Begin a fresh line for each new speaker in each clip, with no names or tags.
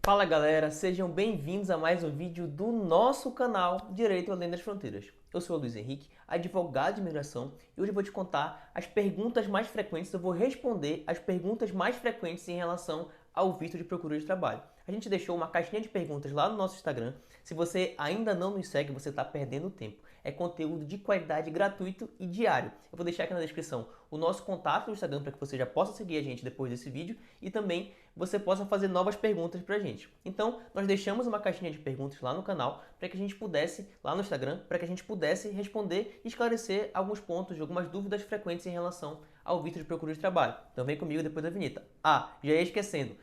Fala galera, sejam bem-vindos a mais um vídeo do nosso canal Direito Além das Fronteiras. Eu sou o Luiz Henrique, advogado de imigração, e hoje eu vou te contar as perguntas mais frequentes, eu vou responder as perguntas mais frequentes em relação ao visto de procura de trabalho. A gente deixou uma caixinha de perguntas lá no nosso Instagram. Se você ainda não nos segue, você está perdendo tempo. É conteúdo de qualidade gratuito e diário. Eu vou deixar aqui na descrição o nosso contato no Instagram para que você já possa seguir a gente depois desse vídeo e também você possa fazer novas perguntas para a gente. Então, nós deixamos uma caixinha de perguntas lá no canal para que a gente pudesse, lá no Instagram, para que a gente pudesse responder e esclarecer alguns pontos, algumas dúvidas frequentes em relação ao visto de procura de trabalho. Então vem comigo depois da vinheta. Já ia esquecendo.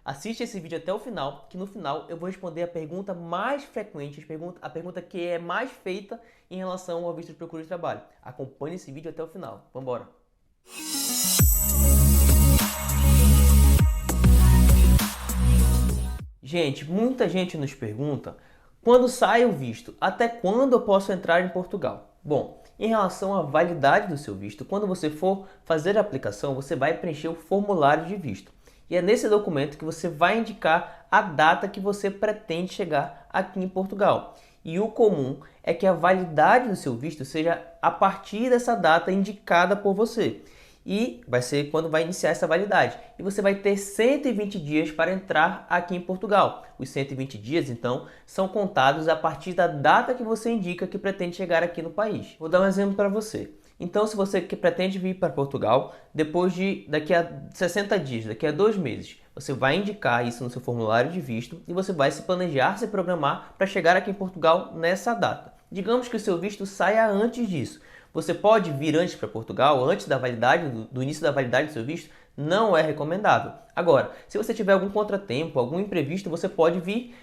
Assiste esse vídeo até o final, que no final eu vou responder a pergunta mais frequente, a pergunta que é mais feita em relação ao visto de procura de trabalho. Acompanhe esse vídeo até o final. Vamos embora! Gente, muita gente nos pergunta, quando sai o visto, até quando eu posso entrar em Portugal? Bom, em relação à validade do seu visto, quando você for fazer a aplicação, você vai preencher o formulário de visto. E é nesse documento que você vai indicar a data que você pretende chegar aqui em Portugal. E o comum é que a validade do seu visto seja a partir dessa data indicada por você. E vai ser quando vai iniciar essa validade. E você vai ter 120 dias para entrar aqui em Portugal. Os 120 dias, então, são contados a partir da data que você indica que pretende chegar aqui no país. Vou dar um exemplo para você. Então, se você que pretende vir para Portugal, daqui a 60 dias, daqui a 2 meses, você vai indicar isso no seu formulário de visto e você vai se planejar, se programar para chegar aqui em Portugal nessa data. Digamos que o seu visto saia antes disso. Você pode vir antes para Portugal, antes da validade, do início da validade do seu visto? Não é recomendável. Agora, se você tiver algum contratempo, algum imprevisto, você pode vir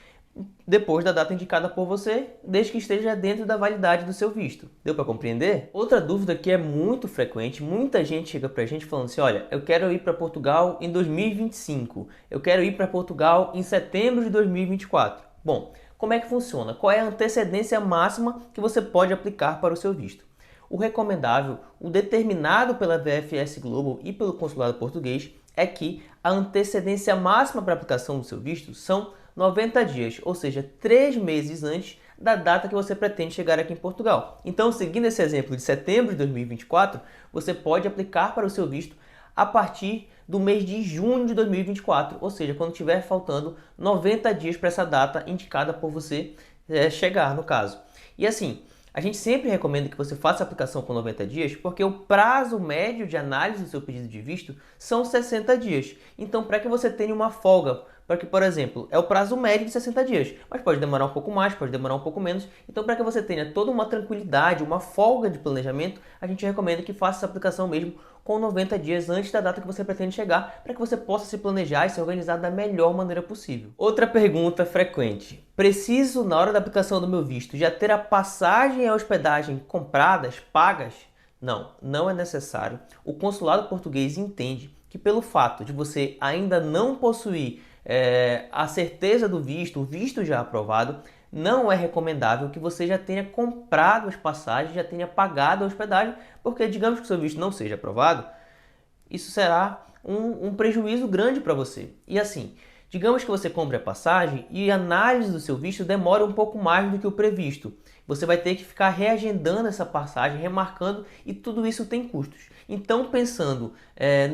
depois da data indicada por você, desde que esteja dentro da validade do seu visto. Deu para compreender? Outra dúvida que é muito frequente, muita gente chega para a gente falando assim, olha, eu quero ir para Portugal em 2025, eu quero ir para Portugal em setembro de 2024. Bom, como é que funciona? Qual é a antecedência máxima que você pode aplicar para o seu visto? O recomendável, o determinado pela VFS Global e pelo Consulado Português, é que a antecedência máxima para a aplicação do seu visto são 90 dias, ou seja, 3 meses antes da data que você pretende chegar aqui em Portugal. Então, seguindo esse exemplo de setembro de 2024, você pode aplicar para o seu visto a partir do mês de junho de 2024, ou seja, quando tiver faltando 90 dias para essa data indicada por você chegar, no caso. E assim, a gente sempre recomenda que você faça a aplicação com 90 dias, porque o prazo médio de análise do seu pedido de visto são 60 dias. Então, para que você tenha uma folga, porque, por exemplo, é o prazo médio de 60 dias, mas pode demorar um pouco mais, pode demorar um pouco menos. Então, para que você tenha toda uma tranquilidade, uma folga de planejamento, a gente recomenda que faça essa aplicação mesmo com 90 dias antes da data que você pretende chegar, para que você possa se planejar e se organizar da melhor maneira possível. Outra pergunta frequente. Preciso, na hora da aplicação do meu visto, já ter a passagem e a hospedagem compradas, pagas? Não, não é necessário. O consulado português entende que pelo fato de você ainda não possuir a certeza do visto, o visto já aprovado, não é recomendável que você já tenha comprado as passagens, já tenha pagado a hospedagem, porque digamos que o seu visto não seja aprovado, isso será um prejuízo grande para você. E assim, digamos que você compre a passagem e a análise do seu visto demora um pouco mais do que o previsto. Você vai ter que ficar reagendando essa passagem, remarcando, e tudo isso tem custos. Então, pensando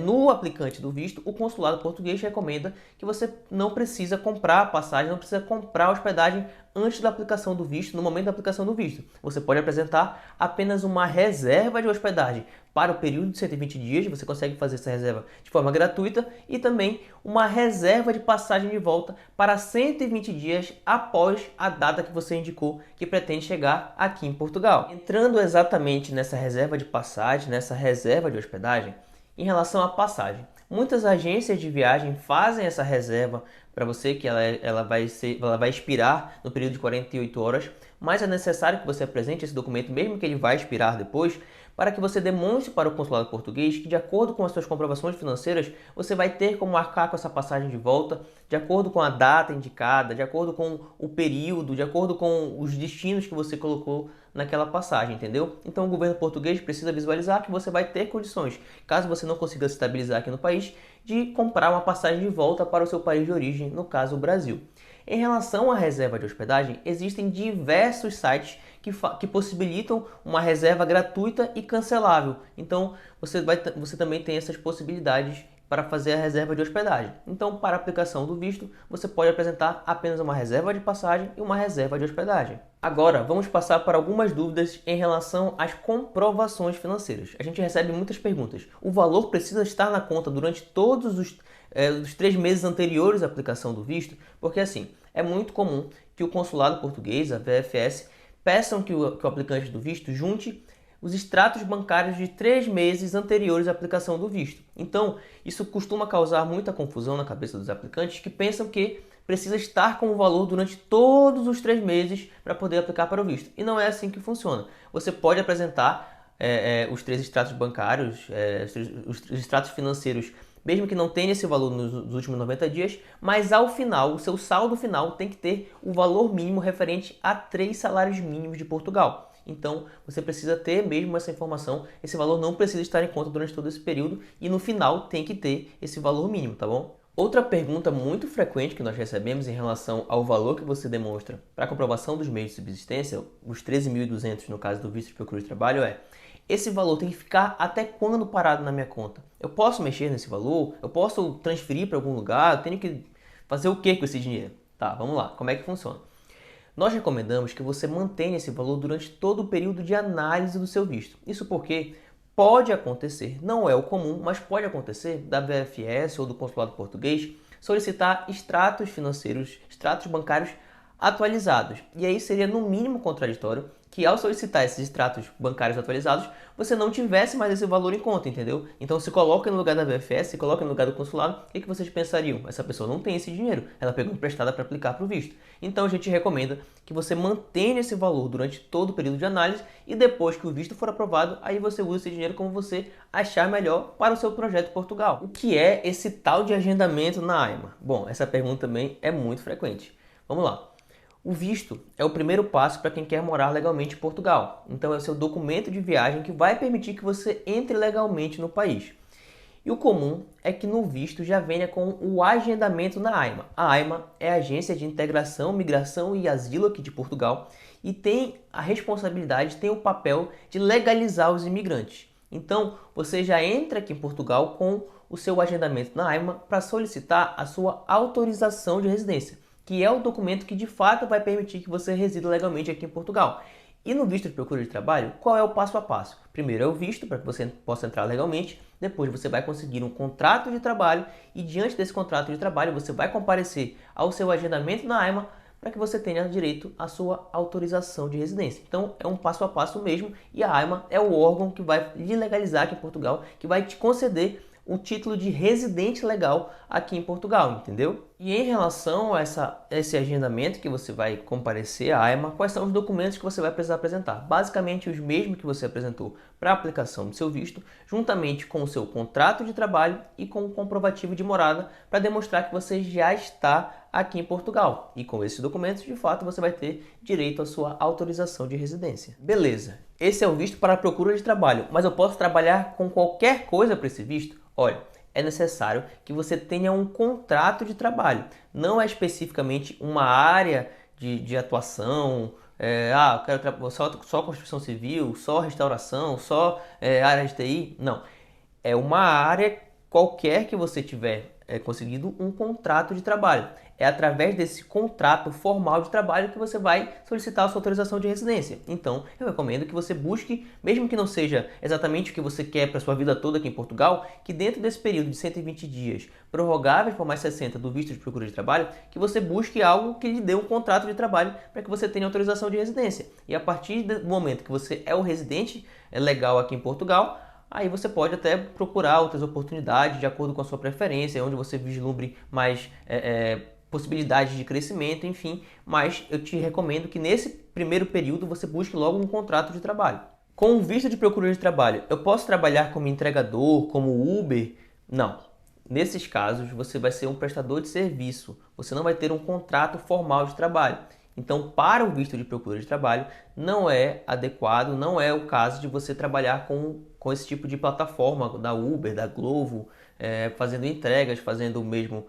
no aplicante do visto, o consulado português recomenda que você não precisa comprar a passagem, não precisa comprar a hospedagem antes da aplicação do visto, no momento da aplicação do visto. Você pode apresentar apenas uma reserva de hospedagem para o período de 120 dias, você consegue fazer essa reserva de forma gratuita, e também uma reserva de passagem de volta para 120 dias após a data que você indicou que pretende chegar aqui em Portugal. Entrando exatamente nessa reserva de passagem, nessa reserva de hospedagem, em relação à passagem, muitas agências de viagem fazem essa reserva para você, que ela vai expirar no período de 48 horas, mas é necessário que você apresente esse documento, mesmo que ele vai expirar depois, para que você demonstre para o consulado português que, de acordo com as suas comprovações financeiras, você vai ter como arcar com essa passagem de volta, de acordo com a data indicada, de acordo com o período, de acordo com os destinos que você colocou naquela passagem, entendeu? Então o governo português precisa visualizar que você vai ter condições, caso você não consiga se estabilizar aqui no país, de comprar uma passagem de volta para o seu país de origem, no caso o Brasil. Em relação à reserva de hospedagem, existem diversos sites que possibilitam uma reserva gratuita e cancelável. Então, você também tem essas possibilidades para fazer a reserva de hospedagem. Então, para a aplicação do visto, você pode apresentar apenas uma reserva de passagem e uma reserva de hospedagem. Agora, vamos passar para algumas dúvidas em relação às comprovações financeiras. A gente recebe muitas perguntas. O valor precisa estar na conta durante todos os 3 meses anteriores à aplicação do visto? Porque assim, é muito comum que o consulado português, a VFS, peçam que o aplicante do visto junte os extratos bancários de 3 meses anteriores à aplicação do visto. Então, isso costuma causar muita confusão na cabeça dos aplicantes que pensam que precisa estar com o valor durante todos os 3 meses para poder aplicar para o visto. E não é assim que funciona. Você pode apresentar os 3 extratos bancários, os extratos financeiros, mesmo que não tenha esse valor nos últimos 90 dias, mas ao final, o seu saldo final tem que ter o valor mínimo referente a 3 salários mínimos de Portugal. Então, você precisa ter mesmo essa informação, esse valor não precisa estar em conta durante todo esse período e no final tem que ter esse valor mínimo, tá bom? Outra pergunta muito frequente que nós recebemos em relação ao valor que você demonstra para a comprovação dos meios de subsistência, os 13.200 no caso do visto de procura de trabalho, esse valor tem que ficar até quando parado na minha conta? Eu posso mexer nesse valor? Eu posso transferir para algum lugar? Eu tenho que fazer o que com esse dinheiro? Tá, vamos lá, como é que funciona? Nós recomendamos que você mantenha esse valor durante todo o período de análise do seu visto. Isso porque pode acontecer, não é o comum, mas pode acontecer da VFS ou do consulado português solicitar extratos financeiros, extratos bancários atualizados. E aí seria no mínimo contraditório que ao solicitar esses extratos bancários atualizados, você não tivesse mais esse valor em conta, entendeu? Então se coloca no lugar da VFS, se coloca no lugar do consulado, o que vocês pensariam? Essa pessoa não tem esse dinheiro, ela pegou emprestada para aplicar para o visto. Então a gente recomenda que você mantenha esse valor durante todo o período de análise e depois que o visto for aprovado, aí você usa esse dinheiro como você achar melhor para o seu projeto Portugal. O que é esse tal de agendamento na AIMA? Bom, essa pergunta também é muito frequente. Vamos lá. O visto é o primeiro passo para quem quer morar legalmente em Portugal. Então é o seu documento de viagem que vai permitir que você entre legalmente no país. E o comum é que no visto já venha com o agendamento na AIMA. A AIMA é a Agência de Integração, Migração e Asilo aqui de Portugal e tem a responsabilidade, tem o papel de legalizar os imigrantes. Então você já entra aqui em Portugal com o seu agendamento na AIMA para solicitar a sua autorização de residência, que é o documento que de fato vai permitir que você resida legalmente aqui em Portugal. E no visto de procura de trabalho, qual é o passo a passo? Primeiro é o visto, para que você possa entrar legalmente. Depois você vai conseguir um contrato de trabalho e diante desse contrato de trabalho você vai comparecer ao seu agendamento na AIMA para que você tenha direito à sua autorização de residência. Então é um passo a passo mesmo e a AIMA é o órgão que vai lhe legalizar aqui em Portugal, que vai te conceder o título de residente legal aqui em Portugal, entendeu? E em relação a esse agendamento que você vai comparecer à AIMA, quais são os documentos que você vai precisar apresentar? Basicamente os mesmos que você apresentou para a aplicação do seu visto, juntamente com o seu contrato de trabalho e com o comprovativo de morada para demonstrar que você já está aqui em Portugal. E com esses documentos, de fato, você vai ter direito à sua autorização de residência. Beleza, esse é o visto para a procura de trabalho, mas eu posso trabalhar com qualquer coisa para esse visto? Olha, é necessário que você tenha um contrato de trabalho. Não é especificamente uma área de atuação, eu quero só construção civil, só restauração, só área de TI. Não, é uma área qualquer que você tiver conseguido um contrato de trabalho. É através desse contrato formal de trabalho que você vai solicitar a sua autorização de residência. Então, eu recomendo que você busque, mesmo que não seja exatamente o que você quer para a sua vida toda aqui em Portugal, que dentro desse período de 120 dias, prorrogáveis por mais 60 do visto de procura de trabalho, que você busque algo que lhe dê um contrato de trabalho para que você tenha autorização de residência. E a partir do momento que você é o residente legal aqui em Portugal, aí você pode até procurar outras oportunidades de acordo com a sua preferência, onde você vislumbre mais possibilidades de crescimento, enfim. Mas eu te recomendo que nesse primeiro período você busque logo um contrato de trabalho. Com o visto de procura de trabalho, eu posso trabalhar como entregador, como Uber? Não. Nesses casos, você vai ser um prestador de serviço. Você não vai ter um contrato formal de trabalho. Então, para o visto de procura de trabalho, não é adequado, não é o caso de você trabalhar com esse tipo de plataforma da Uber, da Glovo, fazendo entregas, fazendo o mesmo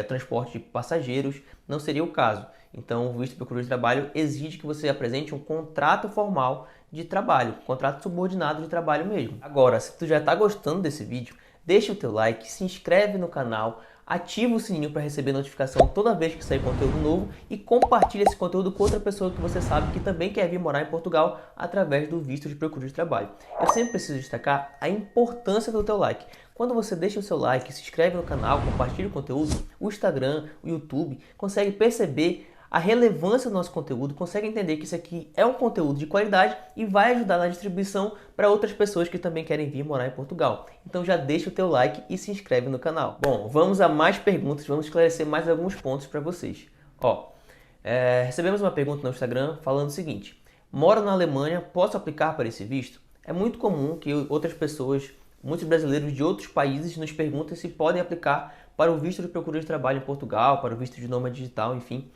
transporte de passageiros, não seria o caso. Então, o visto de procura de trabalho exige que você apresente um contrato formal de trabalho, contrato subordinado de trabalho mesmo. Agora, se tu já está gostando desse vídeo, deixa o teu like, se inscreve no canal, ativa o sininho para receber notificação toda vez que sair conteúdo novo e compartilha esse conteúdo com outra pessoa que você sabe que também quer vir morar em Portugal através do visto de procura de trabalho. Eu sempre preciso destacar a importância do teu like. Quando você deixa o seu like, se inscreve no canal, compartilha o conteúdo, o Instagram, o YouTube consegue perceber a relevância do nosso conteúdo, consegue entender que isso aqui é um conteúdo de qualidade e vai ajudar na distribuição para outras pessoas que também querem vir morar em Portugal. Então já deixa o teu like e se inscreve no canal. Bom, vamos a mais perguntas, vamos esclarecer mais alguns pontos para vocês. Recebemos uma pergunta no Instagram falando o seguinte: moro na Alemanha, posso aplicar para esse visto? É muito comum que outras pessoas, muitos brasileiros de outros países nos perguntem se podem aplicar para o visto de procura de trabalho em Portugal, para o visto de nômade digital, enfim.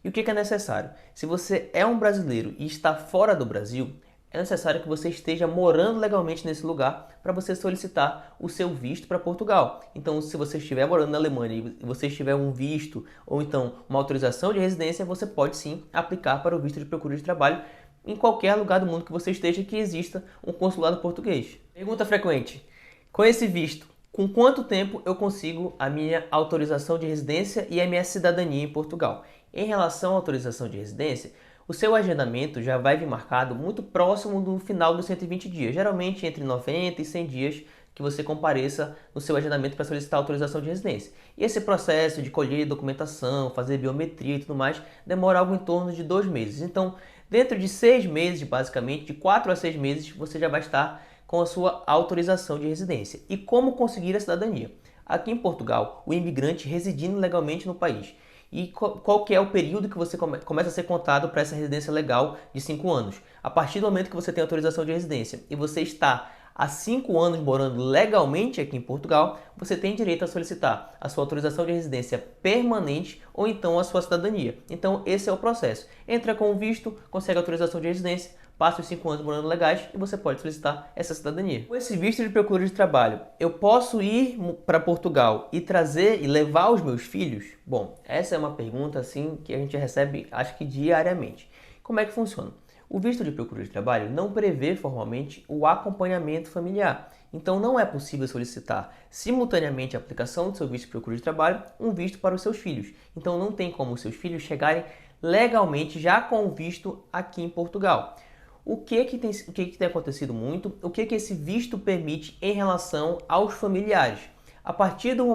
E o que é necessário? Se você é um brasileiro e está fora do Brasil, é necessário que você esteja morando legalmente nesse lugar para você solicitar o seu visto para Portugal. Então, se você estiver morando na Alemanha e você tiver um visto ou então uma autorização de residência, você pode sim aplicar para o visto de procura de trabalho em qualquer lugar do mundo que você esteja que exista um consulado português. Pergunta frequente: com esse visto, com quanto tempo eu consigo a minha autorização de residência e a minha cidadania em Portugal? Em relação à autorização de residência, o seu agendamento já vai vir marcado muito próximo do final dos 120 dias, geralmente entre 90 e 100 dias que você compareça no seu agendamento para solicitar a autorização de residência. E esse processo de colher documentação, fazer biometria e tudo mais, demora algo em torno de 2 meses. Então, dentro de 6 meses, basicamente, de 4 a 6 meses, você já vai estar com a sua autorização de residência. E como conseguir a cidadania? Aqui em Portugal, o imigrante residindo legalmente no país. E qual que é o período que você começa a ser contado para essa residência legal de 5 anos? A partir do momento que você tem autorização de residência e você está há 5 anos morando legalmente aqui em Portugal, você tem direito a solicitar a sua autorização de residência permanente ou então a sua cidadania. Então esse é o processo. Entra com o visto, consegue a autorização de residência, passa os 5 anos morando legais e você pode solicitar essa cidadania. Com esse visto de procura de trabalho, eu posso ir para Portugal e trazer e levar os meus filhos? Bom, essa é uma pergunta assim que a gente recebe acho que diariamente. Como é que funciona? O visto de procura de trabalho não prevê formalmente o acompanhamento familiar. Então não é possível solicitar simultaneamente a aplicação do seu visto de procura de trabalho, um visto para os seus filhos. Então não tem como os seus filhos chegarem legalmente já com o visto aqui em Portugal. O que tem acontecido muito? O que esse visto permite em relação aos familiares? A partir do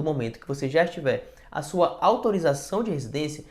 momento que você já tiver a sua autorização de residência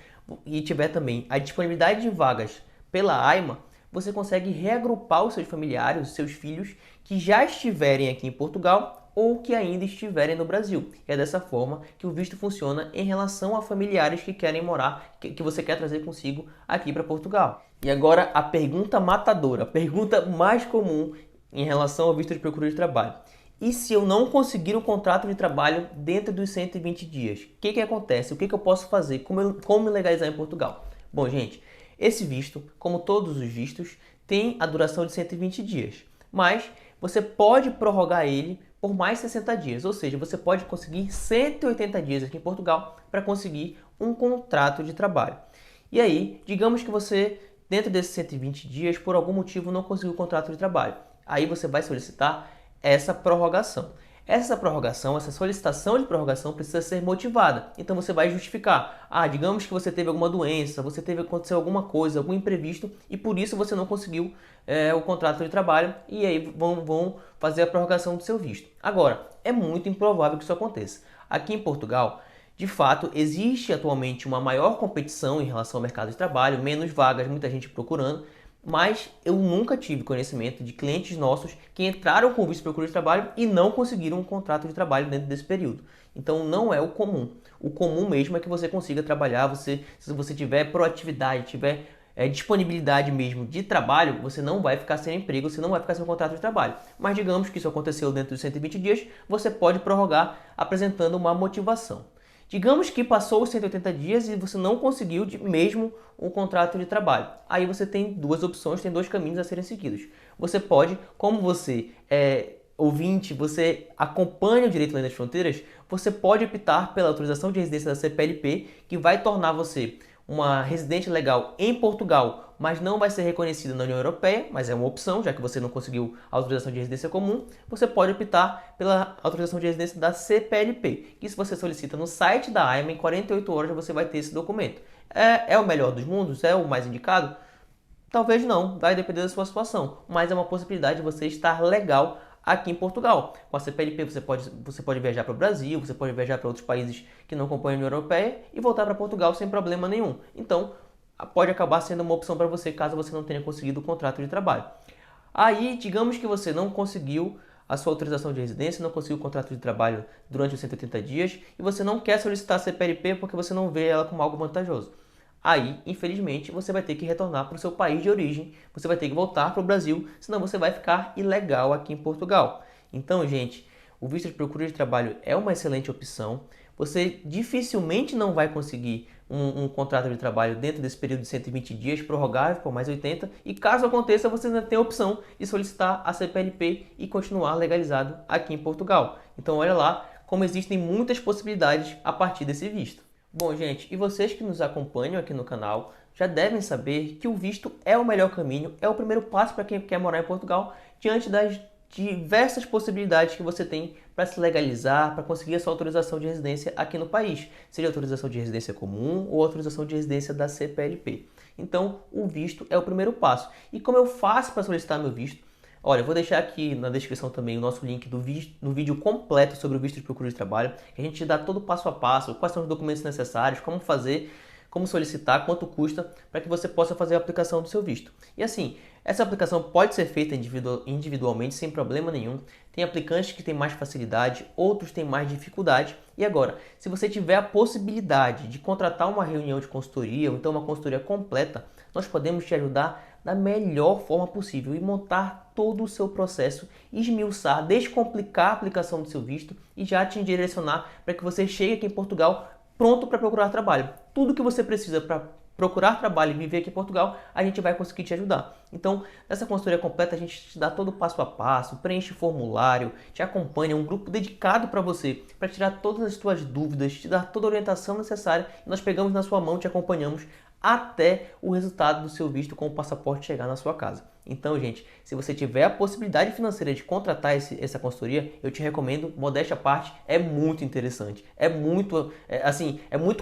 e tiver também a disponibilidade de vagas pela AIMA, você consegue reagrupar os seus familiares, os seus filhos que já estiverem aqui em Portugal ou que ainda estiverem no Brasil. É dessa forma que o visto funciona em relação a familiares que querem morar, que você quer trazer consigo aqui para Portugal. E agora a pergunta matadora, a pergunta mais comum em relação ao visto de procura de trabalho. E se eu não conseguir um contrato de trabalho dentro dos 120 dias? O que acontece? O que eu posso fazer? Como me legalizar em Portugal? Bom, gente, esse visto, como todos os vistos, tem a duração de 120 dias. Mas você pode prorrogar ele por mais 60 dias. Ou seja, você pode conseguir 180 dias aqui em Portugal para conseguir um contrato de trabalho. E aí, digamos que você, dentro desses 120 dias, por algum motivo não conseguiu o contrato de trabalho. Aí você vai solicitar essa prorrogação. Essa prorrogação, essa solicitação de prorrogação precisa ser motivada. Então você vai justificar. Digamos que você teve alguma doença, aconteceu alguma coisa, algum imprevisto e por isso você não conseguiu o contrato de trabalho e aí vão fazer a prorrogação do seu visto. Agora, é muito improvável que isso aconteça. Aqui em Portugal, de fato, existe atualmente uma maior competição em relação ao mercado de trabalho, menos vagas, muita gente procurando, mas eu nunca tive conhecimento de clientes nossos que entraram com o visto de procura de trabalho e não conseguiram um contrato de trabalho dentro desse período. Então não é o comum. O comum mesmo é que você consiga trabalhar, se você tiver proatividade, tiver disponibilidade mesmo de trabalho, você não vai ficar sem emprego, você não vai ficar sem contrato de trabalho. Mas digamos que isso aconteceu dentro dos 120 dias, você pode prorrogar apresentando uma motivação. Digamos que passou os 180 dias e você não conseguiu mesmo um contrato de trabalho. Aí você tem duas opções, tem dois caminhos a serem seguidos. Você pode, como você é ouvinte, você acompanha o Direito Além das Fronteiras, você pode optar pela autorização de residência da CPLP, que vai tornar você uma residente legal em Portugal, mas não vai ser reconhecida na União Europeia, mas é uma opção, já que você não conseguiu a autorização de residência comum, você pode optar pela autorização de residência da CPLP, que se você solicita no site da AIMA, em 48 horas você vai ter esse documento. É o melhor dos mundos? É o mais indicado? Talvez não, vai depender da sua situação, mas é uma possibilidade de você estar legal aqui em Portugal. Com a CPLP você pode viajar para o Brasil, você pode viajar para outros países que não compõem a União Europeia e voltar para Portugal sem problema nenhum. Então, pode acabar sendo uma opção para você caso você não tenha conseguido o contrato de trabalho. Aí, digamos que você não conseguiu a sua autorização de residência, não conseguiu o contrato de trabalho durante os 180 dias e você não quer solicitar a CPLP porque você não vê ela como algo vantajoso. Aí, infelizmente, você vai ter que retornar para o seu país de origem, você vai ter que voltar para o Brasil, senão você vai ficar ilegal aqui em Portugal. Então, gente, o visto de procura de trabalho é uma excelente opção. Você dificilmente não vai conseguir um contrato de trabalho dentro desse período de 120 dias, prorrogável por mais 80, e caso aconteça, você ainda tem a opção de solicitar a CPLP e continuar legalizado aqui em Portugal. Então, olha lá como existem muitas possibilidades a partir desse visto. Bom, gente, e vocês que nos acompanham aqui no canal já devem saber que o visto é o melhor caminho, é o primeiro passo para quem quer morar em Portugal, diante das diversas possibilidades que você tem para se legalizar, para conseguir a sua autorização de residência aqui no país, seja autorização de residência comum ou autorização de residência da CPLP. Então, o visto é o primeiro passo. E como eu faço para solicitar meu visto? Olha, eu vou deixar aqui na descrição também o nosso link no vídeo completo sobre o visto de procura de trabalho, que a gente te dá todo o passo a passo, quais são os documentos necessários, como fazer, como solicitar, quanto custa, para que você possa fazer a aplicação do seu visto. E assim, essa aplicação pode ser feita individualmente, sem problema nenhum. Tem aplicantes que têm mais facilidade, outros têm mais dificuldade. E agora, se você tiver a possibilidade de contratar uma reunião de consultoria, ou então uma consultoria completa, nós podemos te ajudar da melhor forma possível e montar todo o seu processo, esmiuçar, descomplicar a aplicação do seu visto e já te direcionar para que você chegue aqui em Portugal pronto para procurar trabalho. Tudo que você precisa para procurar trabalho e viver aqui em Portugal, a gente vai conseguir te ajudar. Então, nessa consultoria completa, a gente te dá todo o passo a passo, preenche o formulário, te acompanha, um grupo dedicado para você, para tirar todas as suas dúvidas, te dar toda a orientação necessária e nós pegamos na sua mão, te acompanhamos até o resultado do seu visto com o passaporte chegar na sua casa. Então, gente, se você tiver a possibilidade financeira de contratar essa consultoria, eu te recomendo, modéstia à parte, é muito interessante, é muito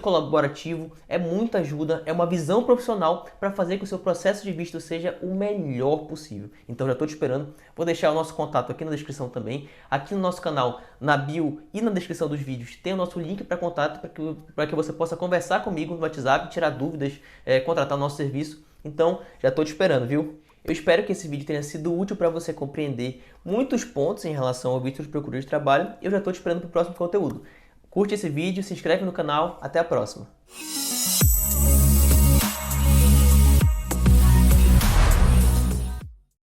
colaborativo, é muita ajuda, é uma visão profissional para fazer que o seu processo de visto seja o melhor possível. Então, já estou te esperando, vou deixar o nosso contato aqui na descrição também, aqui no nosso canal, na bio e na descrição dos vídeos, tem o nosso link para contato para que você possa conversar comigo no WhatsApp, tirar dúvidas, contratar o nosso serviço. Então, já estou te esperando, viu? Eu espero que esse vídeo tenha sido útil para você compreender muitos pontos em relação ao visto de procura de trabalho. Eu já estou te esperando para o próximo conteúdo. Curte esse vídeo, se inscreve no canal. Até a próxima!